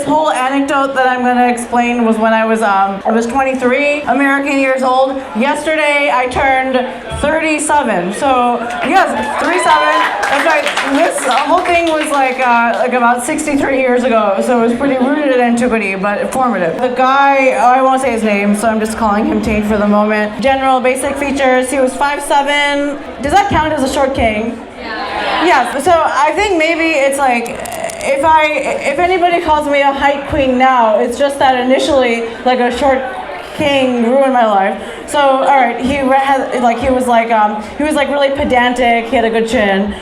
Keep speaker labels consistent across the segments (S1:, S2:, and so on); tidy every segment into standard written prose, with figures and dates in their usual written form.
S1: whole anecdote that I'm going to explain was when I was 23 American years old. Yesterday I turned 37. So yes, 37. That's right. This whole thing was like about 63 years ago. So it was pretty rooted in antiquity, but informative. The guy, I won't say his name, so I'm just calling him Tate for the moment. General basic features. He was 5'7". Does that count as a short king? Yeah. Yes. So I think maybe it's like, if anybody calls me a height queen now, it's just that initially, like a short king ruined my life. So all right, he was really pedantic. He had a good chin.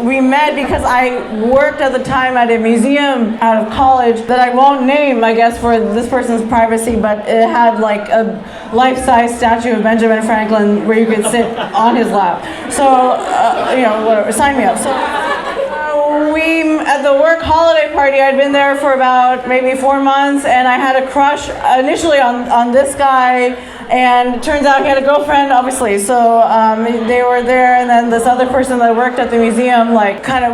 S1: We met because I worked at the time at a museum out of college that I won't name, I guess, for this person's privacy, but it had like a life-size statue of Benjamin Franklin where you could sit on his lap. So whatever, sign me up. So we, at the work holiday party, I'd been there for about maybe 4 months, and I had a crush initially on this guy, and it turns out he had a girlfriend, obviously. So they were there, and then this other person that worked at the museum,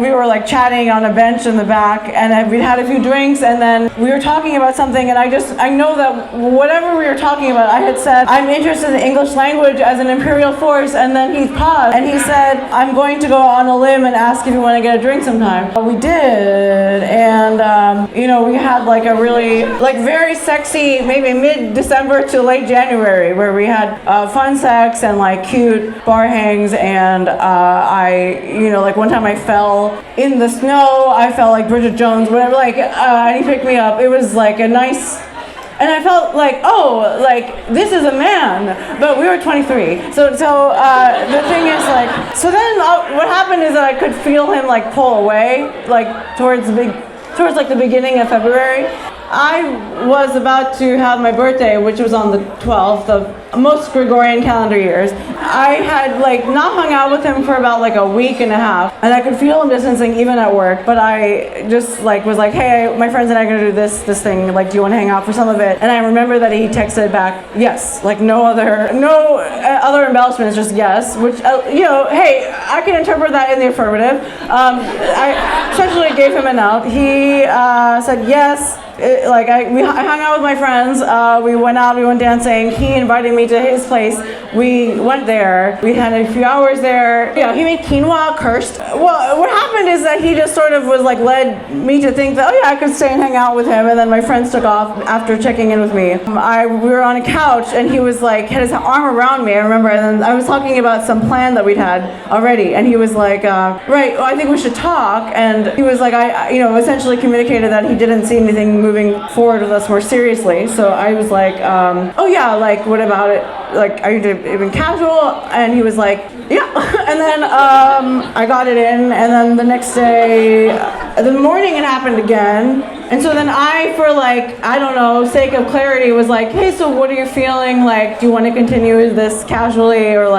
S1: we were like chatting on a bench in the back, and we'd had a few drinks, and then we were talking about something, and I know that whatever we were talking about, I had said, I'm interested in the English language as an imperial force, and then he paused, and he said, I'm going to go on a limb and ask if you want to get a drink sometime. We did, and we had like a really very sexy, maybe mid-December to late January, where we had fun sex and like cute bar hangs, and one time I fell in the snow. I felt like Bridget Jones, whatever, and he picked me up. It was like a nice. And I felt like, this is a man, but we were 23. So the thing is so then what happened is that I could feel him pull away, towards the beginning of February. I was about to have my birthday, which was on the 12th of most Gregorian calendar years. I had not hung out with him for about a week and a half, and I could feel him distancing even at work, but I just was like, hey, my friends and I are gonna do this thing, do you want to hang out for some of it? And I remember that he texted back, yes, no other embellishments, just yes, which, hey, I can interpret that in the affirmative. I essentially gave him a note. He said yes. I hung out with my friends, we went out, we went dancing, he invited me to his place, we went there, we had a few hours there. He made quinoa, cursed. Well, what happened is that he just sort of was led me to think that, I could stay and hang out with him, and then my friends took off after checking in with me. We were on a couch, and he was had his arm around me, I remember, and then I was talking about some plan that we'd had already, and he was right, well, I think we should talk, and he was I essentially communicated that he didn't see anything moving forward with us more seriously. So I was what about it? Are you even casual? And he was yeah. And then I got it in, and then the next day, the morning it happened again. And so then I, for I don't know, sake of clarity, was hey, so what are you feeling? Do you want to continue this casually, or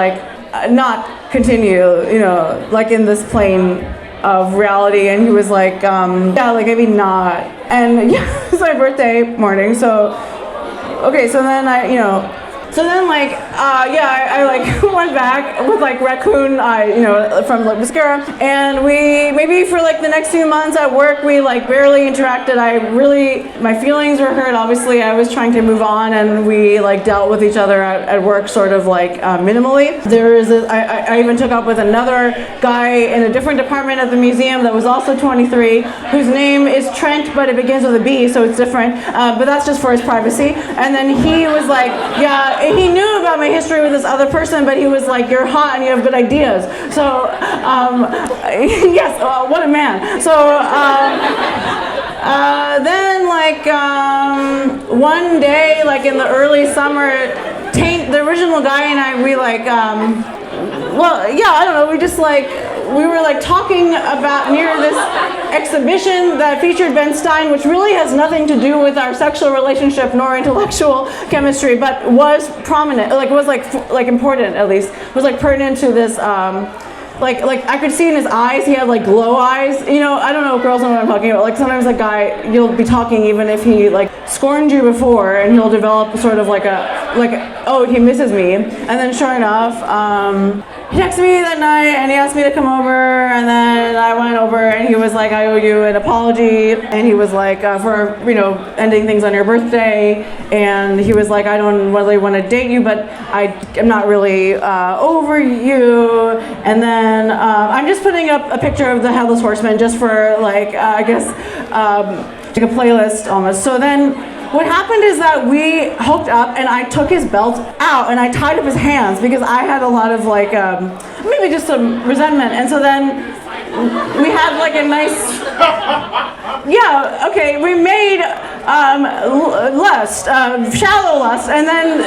S1: not continue, in this plane of reality? And he was maybe not. And yeah, it was my birthday morning, so okay, so then I went back with raccoon eye, from mascara, and we maybe for the next few months at work we barely interacted. My feelings were hurt. Obviously, I was trying to move on, and we dealt with each other at work sort of minimally. I even took up with another guy in a different department at the museum that was also 23, whose name is Trent, but it begins with a B, so it's different. But that's just for his privacy. And then he was yeah. He knew about my history with this other person, but he was you're hot and you have good ideas. So, yes, what a man. So, then one day, in the early summer, the original guy and I, we I don't know, we just we were talking about near this exhibition that featured Ben Stein, which really has nothing to do with our sexual relationship nor intellectual chemistry, but was prominent, was important, at least, was pertinent to this. I could see in his eyes, he had glow eyes. I don't know if girls know what I'm talking about. Sometimes a guy, you'll be talking even if he scorned you before, and he'll develop sort of oh, he misses me. And then sure enough, he texted me that night and he asked me to come over, and then I went over and he was like, I owe you an apology, and he was like, for, you know, ending things on your birthday, and he was like, I don't really want to date you, but I'm not really over you, and then I'm just putting up a picture of the Headless Horseman just for like, I guess, like a playlist almost. So then what happened is that we hooked up and I took his belt out and I tied up his hands because I had a lot of like, maybe just some resentment. And so then we had like a nice, yeah, okay, we made lust, shallow lust. And then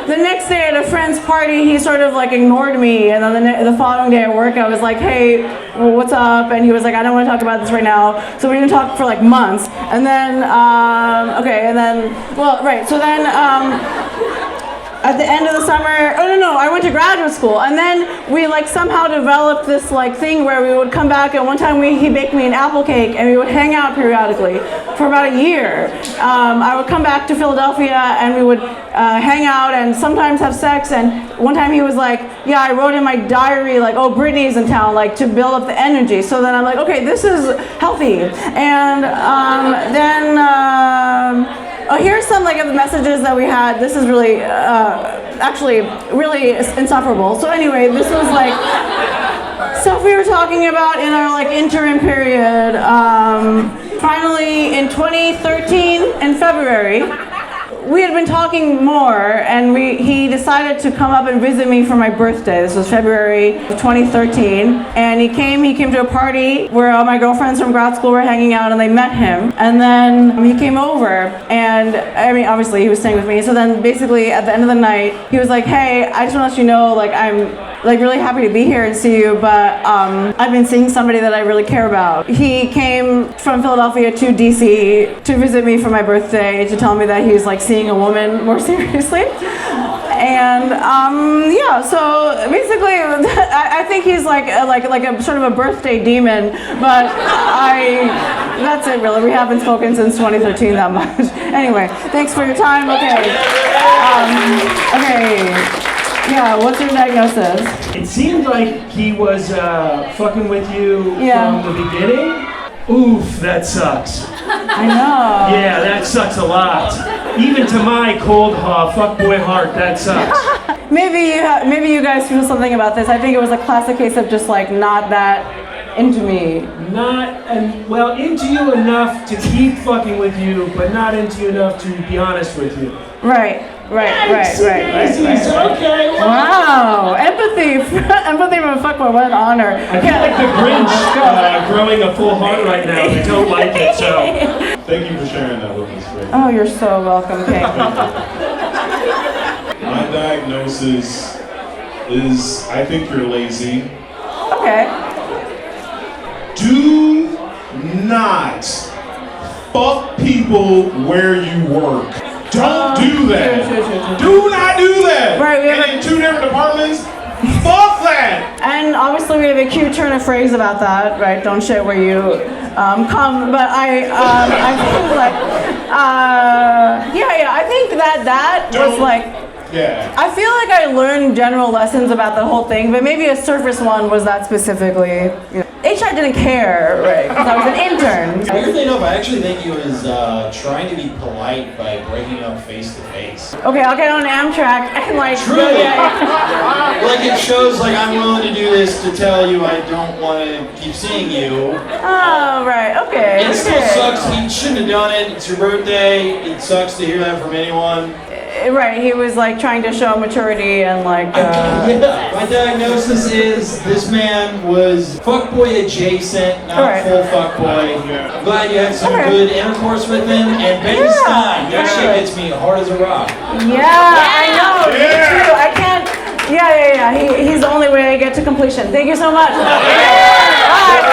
S1: the next day at a friend's party, he sort of like ignored me. And then the following day at work, I was like, hey, well, what's up? And he was like, I don't want to talk about this right now. So we didn't talk for like months. And then, okay, and then, well, right, so then, at the end of the summer, oh no, I went to graduate school, and then we like somehow developed this like thing where we would come back, and one time he baked me an apple cake, and we would hang out periodically for about a year. I would come back to Philadelphia, and we would hang out and sometimes have sex, and one time he was like, yeah, I wrote in my diary like, oh, Brittany's in town, like to build up the energy. So then I'm like, okay, this is healthy. And oh, here's some like of the messages that we had. This is really, actually, really insufferable. So anyway, this was like stuff we were talking about in our like interim period. Finally, in 2013, in February, we had been talking more, and he decided to come up and visit me for my birthday. This was February of 2013, and he came to a party where all my girlfriends from grad school were hanging out, and they met him. And then he came over, and I mean, obviously he was staying with me. So then basically at the end of the night, he was like, hey, I just want to let you know, like, I'm like really happy to be here and see you, but I've been seeing somebody that I really care about. He came from Philadelphia to DC to visit me for my birthday to tell me that he's like seeing a woman more seriously. And yeah, so basically I think he's like a sort of a birthday demon, but that's it really. We haven't spoken since 2013 that much. Anyway, thanks for your time. Okay. Okay. Yeah, what's your diagnosis?
S2: It seemed like he was fucking with you from the beginning. Oof, that sucks.
S1: I know.
S2: Yeah, that sucks a lot. Even to my cold fuckboy heart, that sucks.
S1: Maybe you guys feel something about this. I think it was a classic case of just like not that into me.
S2: Well, into you enough to keep fucking with you, but not into you enough to be honest with you.
S1: Right.
S2: Okay.
S1: Wow, empathy from a fuckboy. What an honor.
S2: I feel like the Grinch growing a full heart right now. I don't like it, so.
S3: Thank you for sharing that with us. Rick.
S1: Oh, you're so welcome, Kate.
S3: My diagnosis is, I think you're lazy.
S1: Okay.
S3: Do not fuck people where you work. Don't do that.
S1: Sure.
S3: Do not do that.
S1: Right, we have
S3: and in two different departments, fuck that.
S1: And obviously we have a cute turn of phrase about that, right? Don't shit where you come. But I think like, I think that was like,
S3: yeah.
S1: I feel like I learned general lessons about the whole thing, but maybe a surface one was that specifically. You know. HR didn't care, right? Because I was an intern.
S4: Weirdly enough, I actually think he was trying to be polite by breaking up face to face.
S1: Okay, I'll get on Amtrak and like.
S4: Truly, like it shows like I'm willing to do this to tell you I don't want to keep seeing you.
S1: Oh right, okay.
S4: It still sucks. He shouldn't have done it. It's your birthday. It sucks to hear that from anyone.
S1: Right, he was like trying to show maturity and like.
S4: Yeah, my diagnosis is this man was fuckboy adjacent, not full fuckboy. I'm glad you had some good intercourse with him. And Ben Stein, that shit gets me hard as a rock.
S1: Yeah, I know. Me too. I can't. Yeah. He's the only way I get to completion. Thank you so much. Bye.